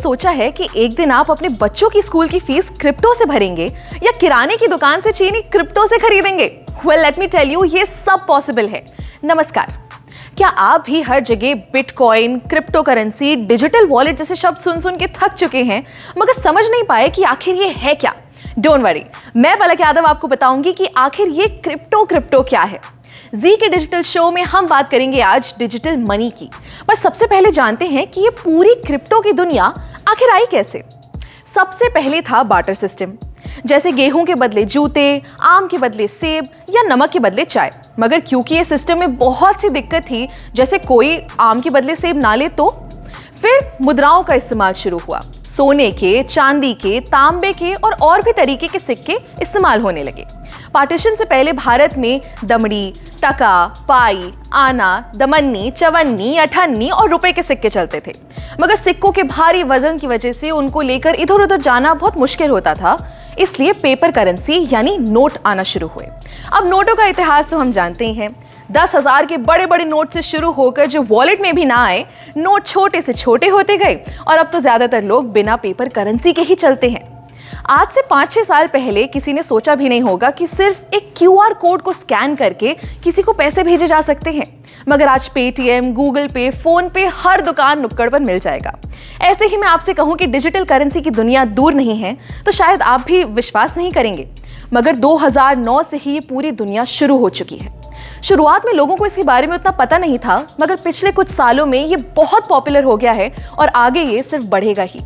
सोचा है कि एक दिन आप अपने बच्चों की स्कूल की फीस क्रिप्टो से भरेंगे या किराने की दुकान से चीनी क्रिप्टो से खरीदेंगे? Well, let me tell you, ये सब पॉसिबल है। नमस्कार। क्या आप भी हर जगह bitcoin, crypto currency, digital wallet जैसे शब्द सुन सुन के थक चुके हैं मगर समझ नहीं पाए कि आखिर ये है क्या? डोंट वरी, मैं पलक यादव आपको बताऊंगी कि आखिर ये क्रिप्टो क्या है। जी के डिजिटल शो में हम बात करेंगे आज डिजिटल मनी की। पर सबसे पहले जानते हैं कि ये पूरी क्रिप्टो की दुनिया आखिर आई कैसे। सबसे पहले था बार्टर सिस्टम, जैसे गेहूं के बदले जूते, आम के बदले सेब या नमक के बदले चाय। मगर क्योंकि ये सिस्टम में बहुत सी दिक्कत थी, जैसे कोई आम के बदले सेब ना ले तो फिर मुद्राओं का इस्तेमाल शुरू हुआ। सोने के, चांदी के, तांबे के और भी तरीके के सिक्के इस्तेमाल होने लगे। पार्टीशन से पहले भारत में दमड़ी, टका, पाई, आना, दमन्नी, चवन्नी, अठन्नी और रुपए के सिक्के चलते थे। मगर सिक्कों के भारी वजन की वजह से उनको लेकर इधर उधर जाना बहुत मुश्किल होता था, इसलिए पेपर करेंसी यानी नोट आना शुरू हुए। अब नोटों का इतिहास तो हम जानते ही हैं। 10,000 के बड़े बड़े नोट से शुरू होकर जो वॉलेट में भी ना आए, नोट छोटे से छोटे होते गए और अब तो ज्यादातर लोग बिना पेपर करेंसी के ही चलते हैं। आज से 5-6 साल पहले किसी ने सोचा भी नहीं होगा कि सिर्फ एक QR कोड को स्कैन करके किसी को पैसे भेजे जा सकते हैं। मगर आज पेटीएम, गूगल पे, फोन पे हर दुकान नुक्कड़ पर मिल जाएगा। ऐसे ही मैं आपसे कहूं कि डिजिटल करेंसी की दुनिया दूर नहीं है तो शायद आप भी विश्वास नहीं करेंगे, मगर 2009 से ही ये पूरी दुनिया शुरू हो चुकी है। शुरुआत में लोगों को इसके बारे में उतना पता नहीं था, मगर पिछले कुछ सालों में ये बहुत पॉपुलर हो गया है और आगे ये सिर्फ बढ़ेगा ही।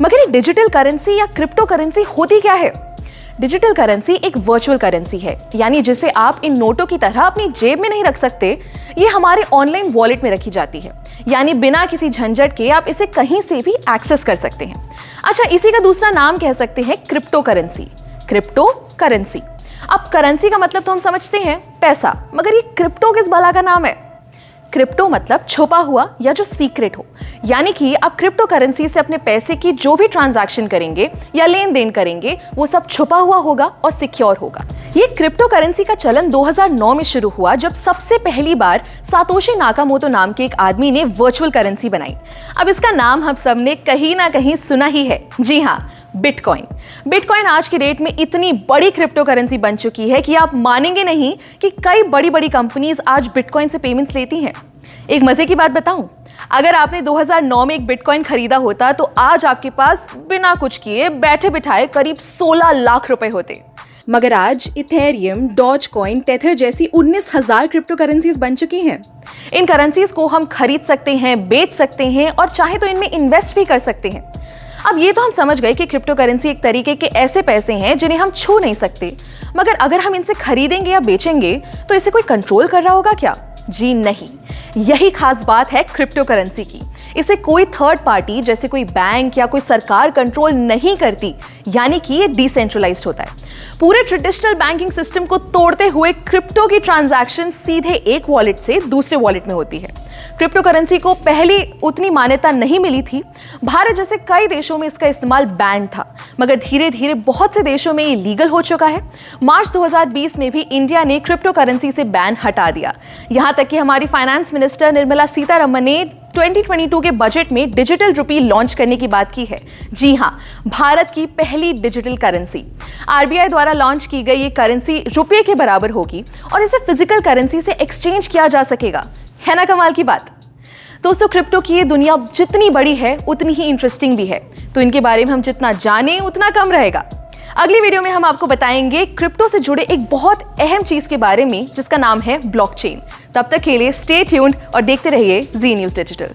मगर ये डिजिटल करेंसी या क्रिप्टो करेंसी होती क्या है? डिजिटल करेंसी एक वर्चुअल करेंसी है, यानी जिसे आप इन नोटों की तरह अपनी जेब में नहीं रख सकते। ये हमारे ऑनलाइन वॉलेट में रखी जाती है, यानी बिना किसी झंझट के आप इसे कहीं से भी एक्सेस कर सकते हैं। अच्छा, इसी का दूसरा नाम कह सकते हैं क्रिप्टो करेंसी। Crypto currency. अब करेंसी का मतलब तो हम समझते हैं पैसा, मगर ये क्रिप्टो किस भला का नाम है? क्रिप्टो मतलब छुपा हुआ या जो सीक्रेट हो, यानी कि आप क्रिप्टो करेंसी से अपने पैसे की जो भी ट्रांजैक्शन करेंगे या लेन देन करेंगे वो सब छुपा हुआ होगा और सिक्योर होगा। ये क्रिप्टो करेंसी का चलन 2009 में शुरू हुआ, जब सबसे पहली बार सातोशी नाकामोटो नाम के एक आदमी ने वर्चुअल करेंसी बनाई। अब इसका नाम हम सब ने कहीं ना कहीं सुना ही है। जी हाँ, बिटकॉइन। बिटकॉइन आज की डेट में इतनी बड़ी क्रिप्टो करेंसी बन चुकी है कि आप मानेंगे नहीं कि कई बड़ी बड़ी कंपनीज आज बिटकॉइन से पेमेंट्स लेती हैं। एक मजे की बात बताऊं, अगर आपने 2009 में एक बिटकॉइन खरीदा होता तो आज आपके पास बिना कुछ किए बैठे बिठाए करीब 16 लाख रुपए होते। मगर आज इथेरियम, डॉज कॉइन, टेथर जैसी 19,000 क्रिप्टो करेंसीज बन चुकी हैं। इन करेंसीज को हम खरीद सकते हैं, बेच सकते हैं और चाहे तो इनमें इन्वेस्ट भी कर सकते हैं। अब ये तो हम समझ गए कि क्रिप्टो करेंसी एक तरीके के ऐसे पैसे हैं जिन्हें हम छू नहीं सकते, मगर अगर हम इनसे खरीदेंगे या बेचेंगे तो इसे कोई कंट्रोल कर रहा होगा क्या? जी नहीं, यही खास बात है क्रिप्टो करेंसी की। इसे कोई थर्ड पार्टी जैसे कोई बैंक या कोई सरकार कंट्रोल नहीं करती, यानी कि ये डिसेंट्रलाइज्ड होता है। पूरे ट्रेडिशनल बैंकिंग सिस्टम को तोड़ते हुए क्रिप्टो की ट्रांजैक्शन सीधे एक वॉलेट से दूसरे वॉलेट में होती है। क्रिप्टो करेंसी को पहले उतनी मान्यता नहीं मिली थी। भारत जैसे कई देशों में इसका इस्तेमाल बैन था, मगर धीरे धीरे बहुत से देशों में ये लीगल हो चुका है। मार्च 2020 में भी इंडिया ने क्रिप्टो करेंसी से बैन हटा दिया। यहां तक कि हमारी फाइनेंस मिनिस्टर निर्मला सीतारमण ने 2022 के बजट में डिजिटल रुपी लॉन्च करने की बात की है। जी हाँ, भारत की पहली डिजिटल करेंसी। RBI द्वारा लॉन्च की गई ये करेंसी रुपये के बराबर होगी और इसे फिजिकल करेंसी से एक्सचेंज किया जा सकेगा। है ना कमाल की बात? दोस्तों, क्रिप्टो की ये दुनिया जितनी बड़ी है उतनी ही इंटरेस्टिंग भी है, तो इनके बारे में हम जितना जानें उतना कम रहेगा। अगली वीडियो में हम आपको बताएंगे क्रिप्टो से जुड़े एक बहुत अहम चीज के बारे में जिसका नाम है ब्लॉकचेन। तब तक के लिए स्टे ट्यून्ड और देखते रहिए जी न्यूज़ डिजिटल।